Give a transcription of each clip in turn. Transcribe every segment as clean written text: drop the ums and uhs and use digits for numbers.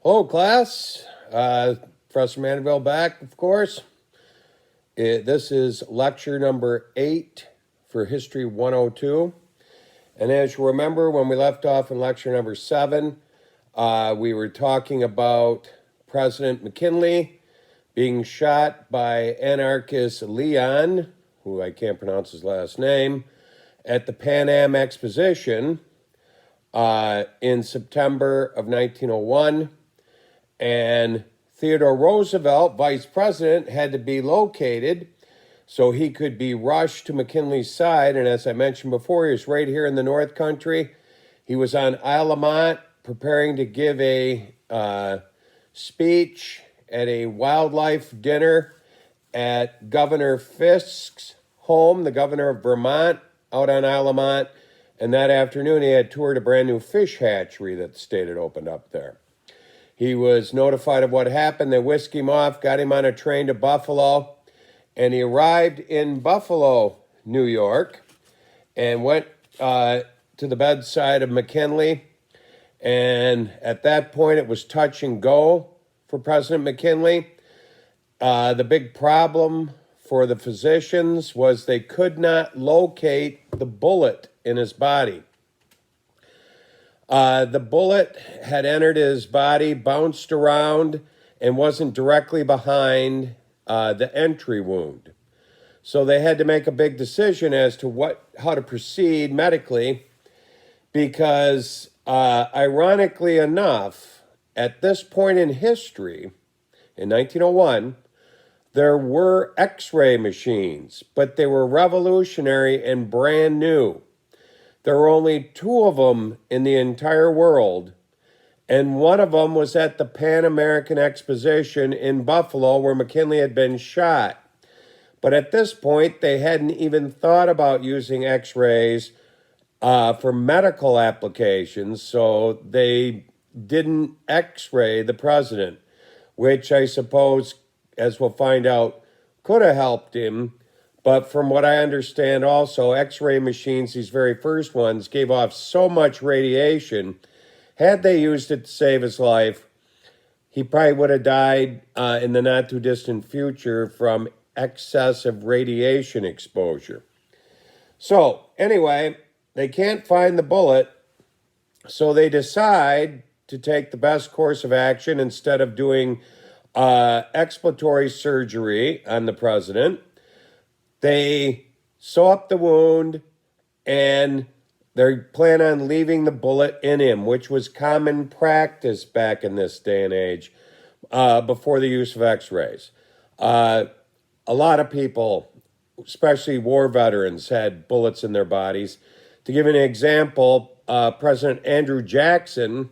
Hello, class. Professor Mandeville back, of course. This is lecture number 8 for History 102. And as you remember, when we left off in lecture number 7, we were talking about President McKinley being shot by anarchist Leon, who I can't pronounce his last name, at the Pan Am Exposition in September of 1901. And Theodore Roosevelt, vice president, had to be located so he could be rushed to McKinley's side. And as I mentioned before, he was right here in the North Country. He was on Isle Lamont preparing to give a speech at a wildlife dinner at Governor Fisk's home, the governor of Vermont, out on Isle Lamont. And that afternoon, he had toured a brand new fish hatchery that the state had opened up there. He was notified of what happened. They whisked him off, got him on a train to Buffalo, and he arrived in Buffalo, New York, and went to the bedside of McKinley. And at that point, it was touch and go for President McKinley. The big problem for the physicians was they could not locate the bullet in his body. The bullet had entered his body, bounced around, and wasn't directly behind the entry wound. So they had to make a big decision as to how to proceed medically, because ironically enough, at this point in history, in 1901, there were X-ray machines, but they were revolutionary and brand new. There were only 2 of them in the entire world, and one of them was at the Pan American Exposition in Buffalo where McKinley had been shot. But at this point, they hadn't even thought about using X-rays for medical applications, so they didn't X-ray the president, which I suppose, as we'll find out, could have helped him. But from what I understand also, X-ray machines, these very first ones, gave off so much radiation. Had they used it to save his life, he probably would have died in the not-too-distant future from excessive radiation exposure. So, anyway, they can't find the bullet, so they decide to take the best course of action. Instead of doing exploratory surgery on the president, they sew up the wound, and they plan on leaving the bullet in him, which was common practice back in this day and age, before the use of X-rays. A lot of people, especially war veterans, had bullets in their bodies. To give an example, President Andrew Jackson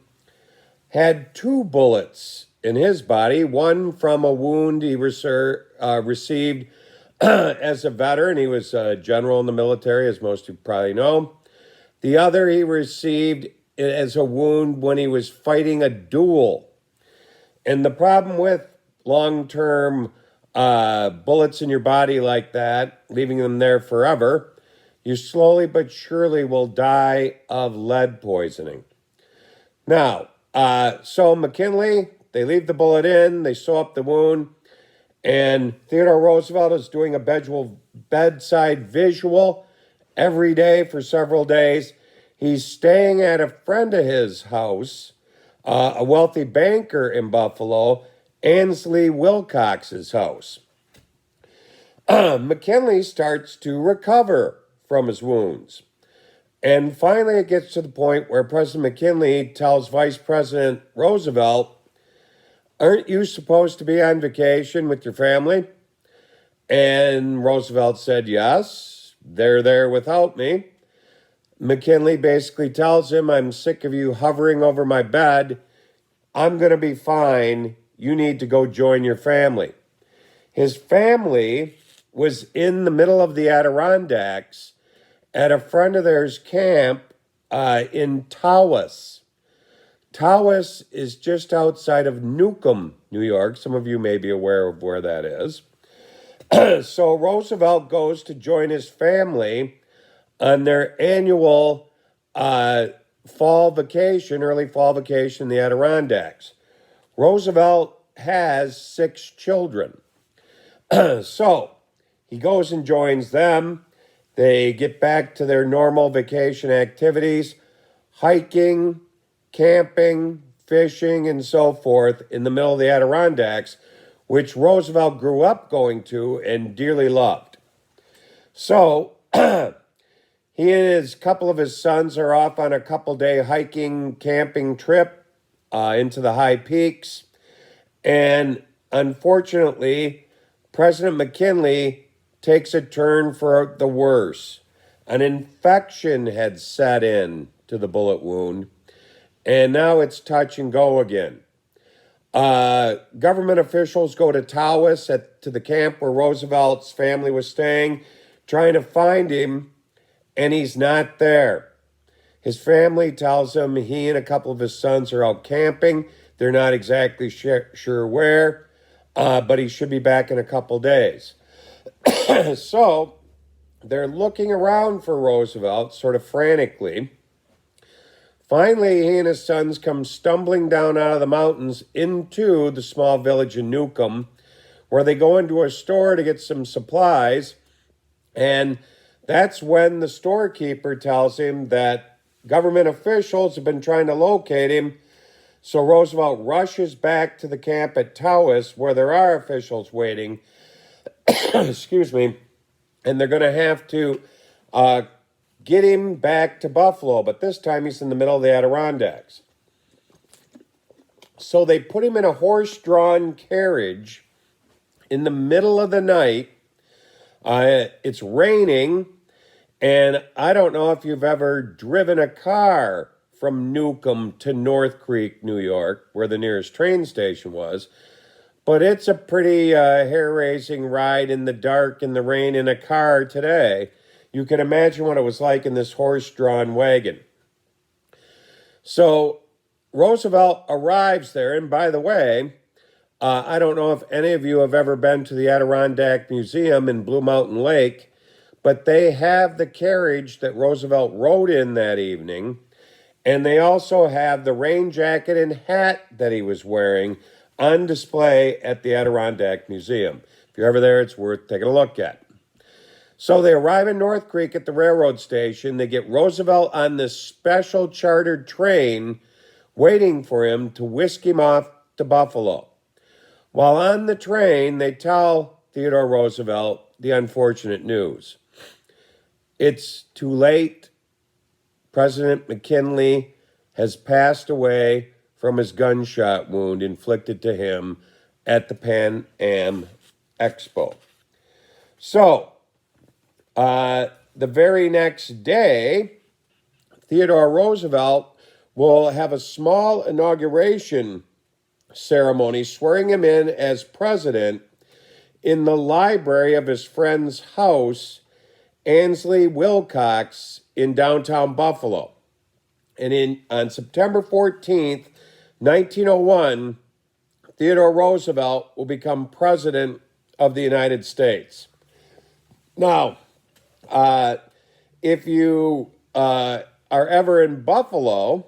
had 2 bullets in his body, one from a wound he received as a veteran. He was a general in the military, as most of you probably know. The other he received as a wound when he was fighting a duel. And the problem with long-term bullets in your body like that, leaving them there forever, you slowly but surely will die of lead poisoning. Now, so McKinley, they leave the bullet in, they sew up the wound, and Theodore Roosevelt is doing a bedside visual every day for several days. He's staying at a friend of his house, a wealthy banker in Buffalo, Ansley Wilcox's house. McKinley starts to recover from his wounds. And finally, it gets to the point where President McKinley tells Vice President Roosevelt, "Aren't you supposed to be on vacation with your family?" And Roosevelt said, "Yes, they're there without me." McKinley basically tells him, "I'm sick of you hovering over my bed. I'm going to be fine. You need to go join your family." His family was in the middle of the Adirondacks at a friend of theirs' camp in Tawas. Tawas is just outside of Newcomb, New York. Some of you may be aware of where that is. So Roosevelt goes to join his family on their annual fall vacation, early fall vacation in the Adirondacks. Roosevelt has 6 children. So he goes and joins them. They get back to their normal vacation activities, hiking, camping, fishing, and so forth in the middle of the Adirondacks, which Roosevelt grew up going to and dearly loved. So he and his couple of his sons are off on a couple-day hiking, camping trip into the high peaks. And unfortunately, President McKinley takes a turn for the worse. An infection had set in to the bullet wound, and now it's touch and go again. Government officials go to Taos to the camp where Roosevelt's family was staying, trying to find him, and he's not there. His family tells him he and a couple of his sons are out camping. They're not exactly sure where, but he should be back in a couple days. So they're looking around for Roosevelt sort of frantically. Finally, he and his sons come stumbling down out of the mountains into the small village in Newcomb, where they go into a store to get some supplies. And that's when the storekeeper tells him that government officials have been trying to locate him. So Roosevelt rushes back to the camp at Taos, where there are officials waiting. Excuse me. And they're going to have to get him back to Buffalo, but this time he's in the middle of the Adirondacks. So they put him in a horse-drawn carriage in the middle of the night. It's raining, and I don't know if you've ever driven a car from Newcomb to North Creek, New York, where the nearest train station was, but it's a pretty hair-raising ride in the dark in the rain in a car today. You can imagine what it was like in this horse-drawn wagon. So Roosevelt arrives there, and by the way, I don't know if any of you have ever been to the Adirondack Museum in Blue Mountain Lake, but they have the carriage that Roosevelt rode in that evening, and they also have the rain jacket and hat that he was wearing on display at the Adirondack Museum. If you're ever there, it's worth taking a look at. So they arrive in North Creek at the railroad station. They get Roosevelt on this special chartered train waiting for him to whisk him off to Buffalo. While on the train, they tell Theodore Roosevelt the unfortunate news. It's too late. President McKinley has passed away from his gunshot wound inflicted to him at the Pan Am Expo. So, the very next day, Theodore Roosevelt will have a small inauguration ceremony swearing him in as president in the library of his friend's house, Ansley Wilcox, in downtown Buffalo. And on September 14th, 1901, Theodore Roosevelt will become president of the United States. Now, if you are ever in Buffalo,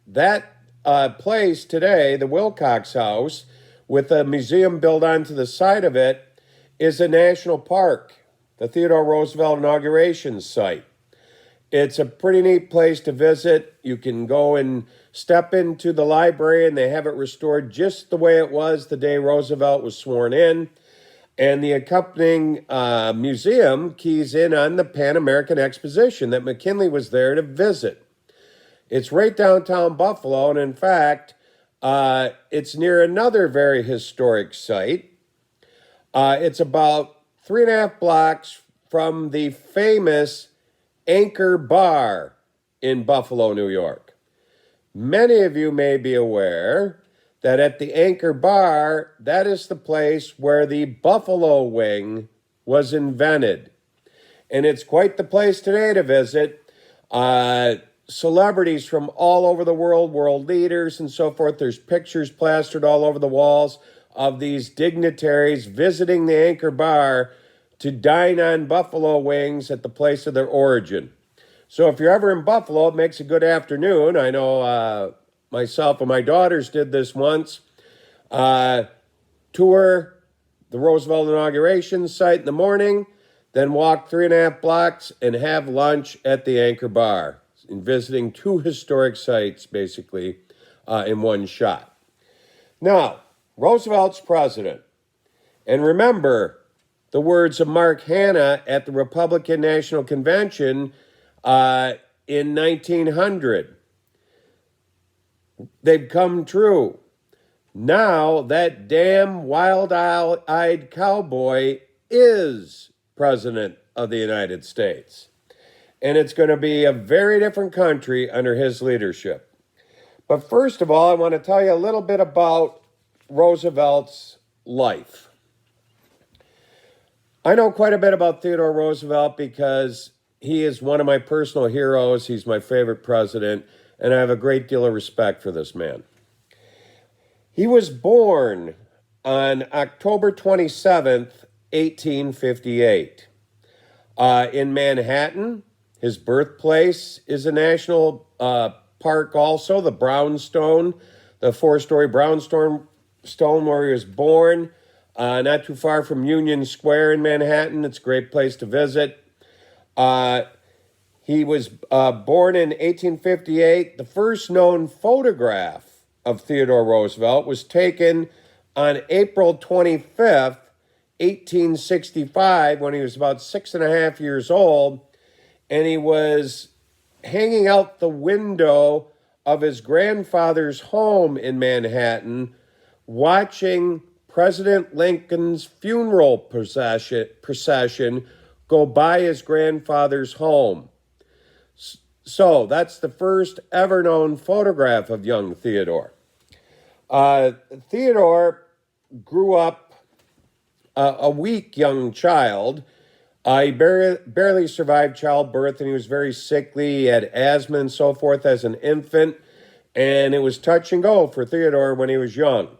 that place today, the Wilcox House, with a museum built onto the side of it, is a national park, the Theodore Roosevelt inauguration site. It's a pretty neat place to visit. You can go and step into the library, and they have it restored just the way it was the day Roosevelt was sworn in. And the accompanying museum keys in on the Pan American Exposition that McKinley was there to visit. It's right downtown Buffalo, and in fact, it's near another very historic site. It's about 3.5 blocks from the famous Anchor Bar in Buffalo, New York. Many of you may be aware that at the Anchor Bar, that is the place where the buffalo wing was invented. And it's quite the place today to visit. Celebrities from all over the world, world leaders and so forth. There's pictures plastered all over the walls of these dignitaries visiting the Anchor Bar to dine on buffalo wings at the place of their origin. So if you're ever in Buffalo, it makes a good afternoon. I know myself and my daughters did this once. Tour the Roosevelt inauguration site in the morning, then walk 3.5 blocks and have lunch at the Anchor Bar, in visiting 2 historic sites, basically, in one shot. Now, Roosevelt's president. And remember the words of Mark Hanna at the Republican National Convention in 1900. They've come true. Now that damn wild-eyed cowboy is president of the United States. And it's going to be a very different country under his leadership. But first of all, I want to tell you a little bit about Roosevelt's life. I know quite a bit about Theodore Roosevelt because he is one of my personal heroes. He's my favorite president, and I have a great deal of respect for this man. He was born on October 27th, 1858, in Manhattan. His birthplace is a national park also, the Brownstone, the 4-story Brownstone where he was born, not too far from Union Square in Manhattan. It's a great place to visit. He was born in 1858. The first known photograph of Theodore Roosevelt was taken on April 25th, 1865, when he was about 6.5 years old, and he was hanging out the window of his grandfather's home in Manhattan, watching President Lincoln's funeral procession go by his grandfather's home. So that's the first ever known photograph of young Theodore. Theodore grew up a weak young child. He barely survived childbirth, and he was very sickly. He had asthma and so forth as an infant, and it was touch and go for Theodore when he was young.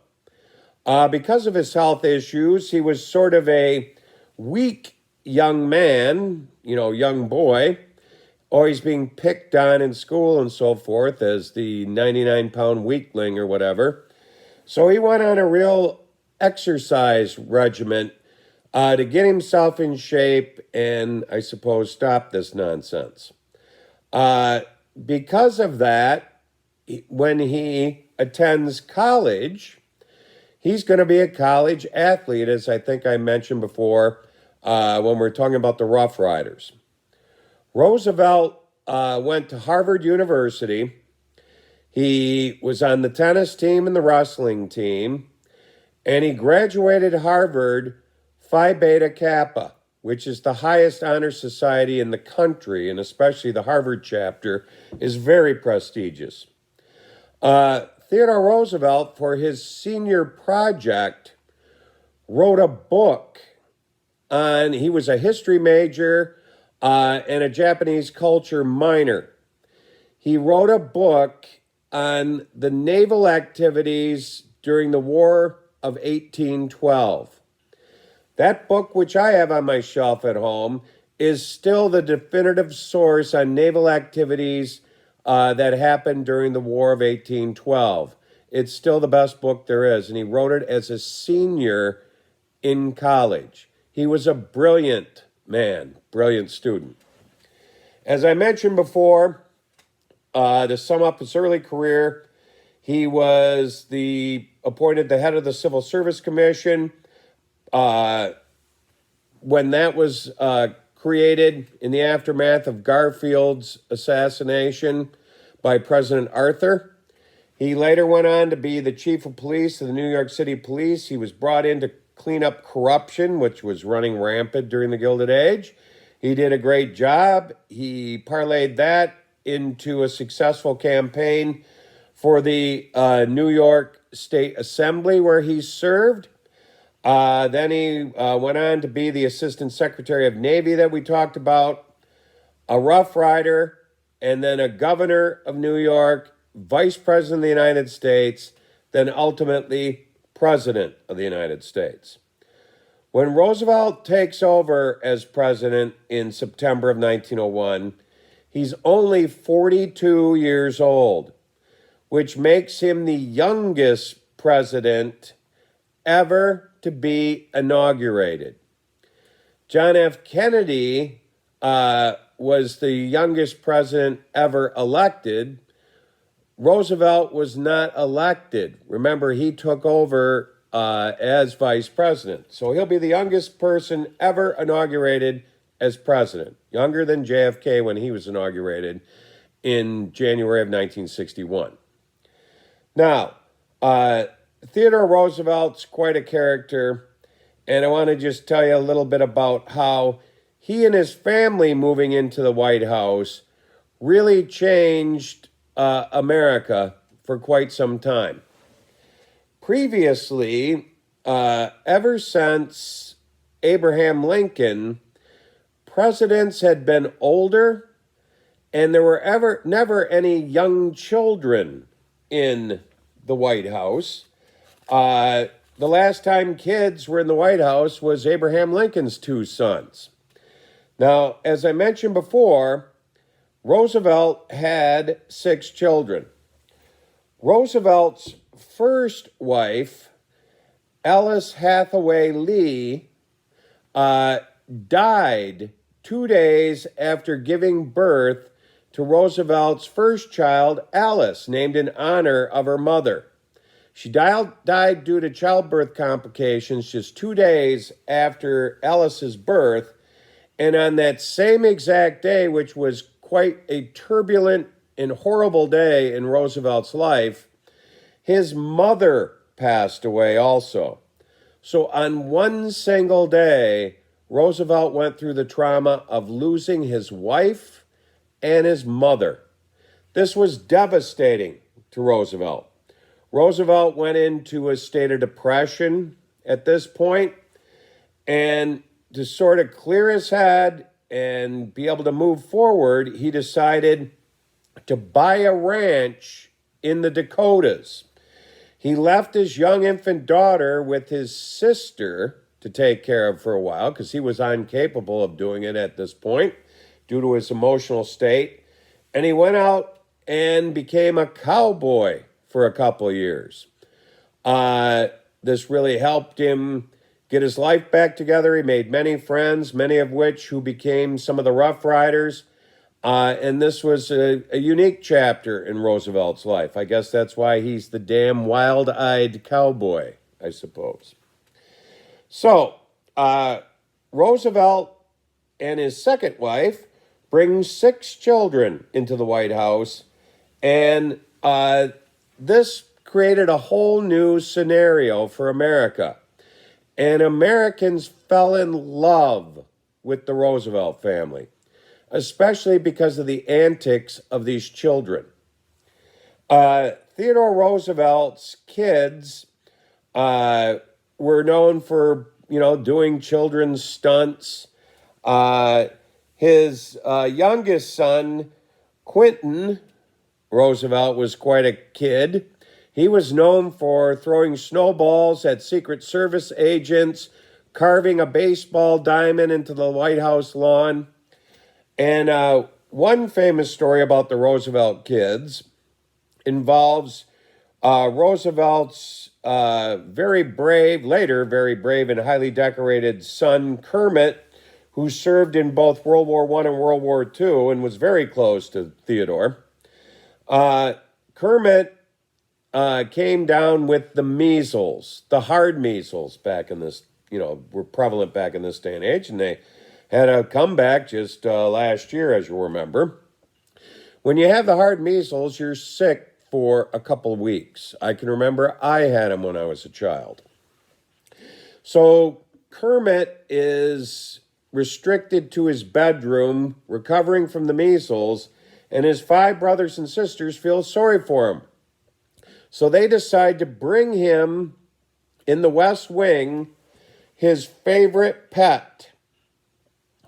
Because of his health issues, he was sort of a weak young man, young boy, always being picked on in school and so forth as the 99-pound weakling or whatever. So he went on a real exercise regimen to get himself in shape and, I suppose, stop this nonsense. Because of that, when he attends college, he's going to be a college athlete, as I think I mentioned before when we're talking about the Rough Riders. Roosevelt went to Harvard University. He was on the tennis team and the wrestling team, and he graduated Harvard Phi Beta Kappa, which is the highest honor society in the country, and especially the Harvard chapter is very prestigious. Theodore Roosevelt, for his senior project, wrote a book he was a history major and a Japanese culture minor. He wrote a book on the naval activities during the War of 1812. That book, which I have on my shelf at home, is still the definitive source on naval activities that happened during the War of 1812. It's still the best book there is, and he wrote it as a senior in college. He was a brilliant man, brilliant student. As I mentioned before, to sum up his early career, he was appointed the head of the Civil Service Commission. When that was created in the aftermath of Garfield's assassination by President Arthur. He later went on to be the chief of police of the New York City Police. He was brought in to clean up corruption, which was running rampant during the Gilded Age. He did a great job. He parlayed that into a successful campaign for the New York State Assembly, where he served. Then he went on to be the Assistant Secretary of Navy that we talked about, a Rough Rider, and then a governor of New York, Vice President of the United States, then ultimately President of the United States. When Roosevelt takes over as president in September of 1901, he's only 42 years old, which makes him the youngest president ever to be inaugurated. John F. Kennedy was the youngest president ever elected. Roosevelt was not elected. Remember, he took over as vice president. So he'll be the youngest person ever inaugurated as president, younger than JFK when he was inaugurated in January of 1961. Now, Theodore Roosevelt's quite a character, and I want to just tell you a little bit about how he and his family moving into the White House really changed America for quite some time. Previously, ever since Abraham Lincoln, presidents had been older, and there were never any young children in the White House. The last time kids were in the White House was Abraham Lincoln's two sons. Now, as I mentioned before, Roosevelt had 6 children. Roosevelt's first wife, Alice Hathaway Lee, died 2 days after giving birth to Roosevelt's first child, Alice, named in honor of her mother. She died due to childbirth complications just 2 days after Alice's birth, and on that same exact day, which was quite a turbulent and horrible day in Roosevelt's life, his mother passed away also. So on one single day, Roosevelt went through the trauma of losing his wife and his mother. This was devastating to Roosevelt. Roosevelt went into a state of depression at this point, and to sort of clear his head and be able to move forward, he decided to buy a ranch in the Dakotas. He left his young infant daughter with his sister to take care of for a while because he was incapable of doing it at this point due to his emotional state. And he went out and became a cowboy for a couple of years. This really helped him get his life back together. He made many friends, many of which who became some of the Rough Riders. And this was a unique chapter in Roosevelt's life. I guess that's why he's the damn wild-eyed cowboy, I suppose. So, Roosevelt and his second wife bring 6 children into the White House, and this created a whole new scenario for America. And Americans fell in love with the Roosevelt family, especially because of the antics of these children. Theodore Roosevelt's kids were known for, doing children's stunts. His youngest son, Quentin Roosevelt, was quite a kid. He was known for throwing snowballs at Secret Service agents, carving a baseball diamond into the White House lawn. And one famous story about the Roosevelt kids involves Roosevelt's later very brave and highly decorated son, Kermit, who served in both World War I and World War II and was very close to Theodore. Kermit came down with the measles, the hard measles back in this, were prevalent back in this day and age, and they had a comeback just last year, as you remember. When you have the hard measles, you're sick for a couple of weeks. I can remember I had them when I was a child. So Kermit is restricted to his bedroom, recovering from the measles, and his 5 brothers and sisters feel sorry for him. So they decide to bring him in the West Wing his favorite pet.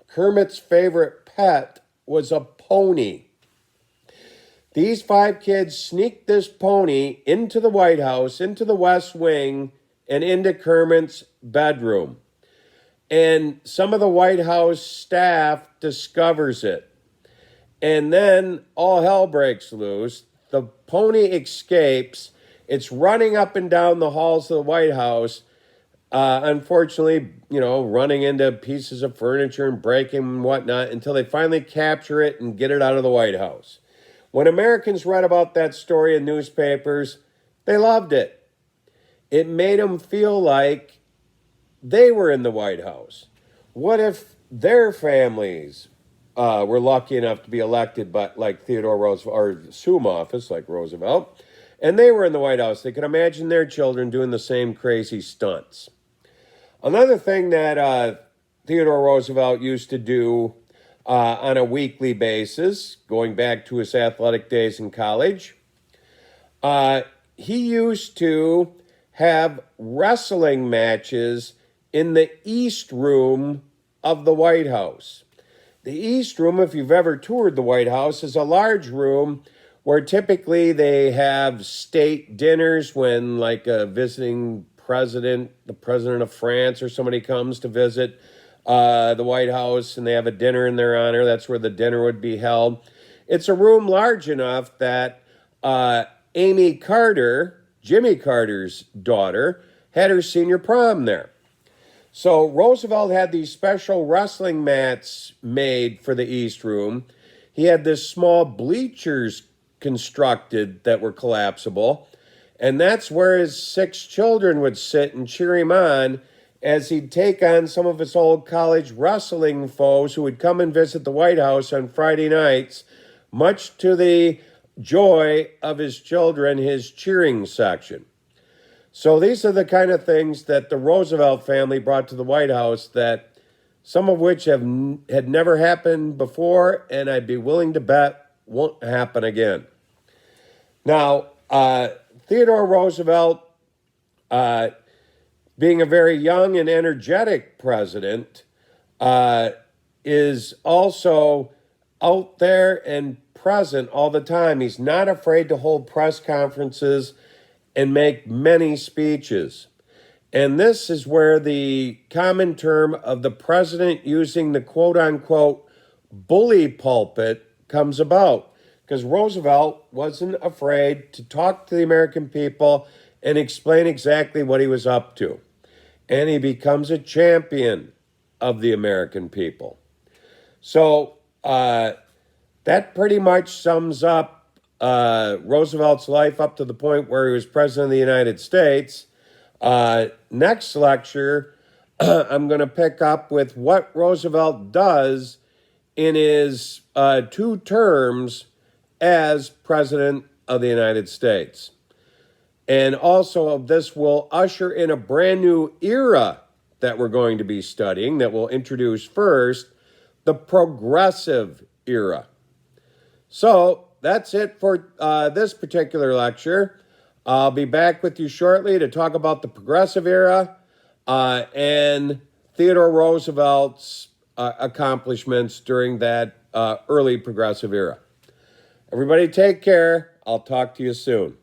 Kermit's favorite pet was a pony. These 5 kids sneaked this pony into the White House, into the West Wing, and into Kermit's bedroom. And some of the White House staff discovers it. And then all hell breaks loose. the pony escapes. It's running up and down the halls of the White House, unfortunately, running into pieces of furniture and breaking and whatnot until they finally capture it and get it out of the White House. When Americans read about that story in newspapers, they loved it. It made them feel like they were in the White House. What if their families were lucky enough to be elected, but like Theodore Roosevelt, or assume office like Roosevelt, and they were in the White House? They could imagine their children doing the same crazy stunts. Another thing that Theodore Roosevelt used to do on a weekly basis, going back to his athletic days in college, he used to have wrestling matches in the East Room of the White House. The East Room, if you've ever toured the White House, is a large room where typically they have state dinners when like a visiting president, the president of France or somebody comes to visit the White House and they have a dinner in their honor. That's where the dinner would be held. It's a room large enough that Amy Carter, Jimmy Carter's daughter, had her senior prom there. So Roosevelt had these special wrestling mats made for the East Room. He had this small bleachers constructed that were collapsible. And that's where his 6 children would sit and cheer him on as he'd take on some of his old college wrestling foes who would come and visit the White House on Friday nights, much to the joy of his children, his cheering section. So these are the kind of things that the Roosevelt family brought to the White House, that some of which had never happened before, and I'd be willing to bet won't happen again. Now, Theodore Roosevelt, being a very young and energetic president, is also out there and present all the time. He's not afraid to hold press conferences and make many speeches. And this is where the common term of the president using the quote-unquote bully pulpit comes about, because Roosevelt wasn't afraid to talk to the American people and explain exactly what he was up to. And he becomes a champion of the American people. So that pretty much sums up Roosevelt's life up to the point where he was president of the United States. Next lecture, I'm going to pick up with what Roosevelt does in his 2 terms as president of the United States. And also this will usher in a brand new era that we're going to be studying, that we'll introduce first, the progressive era. So that's it for this particular lecture. I'll be back with you shortly to talk about the progressive era and Theodore Roosevelt's accomplishments during that early progressive era. Everybody take care. I'll talk to you soon.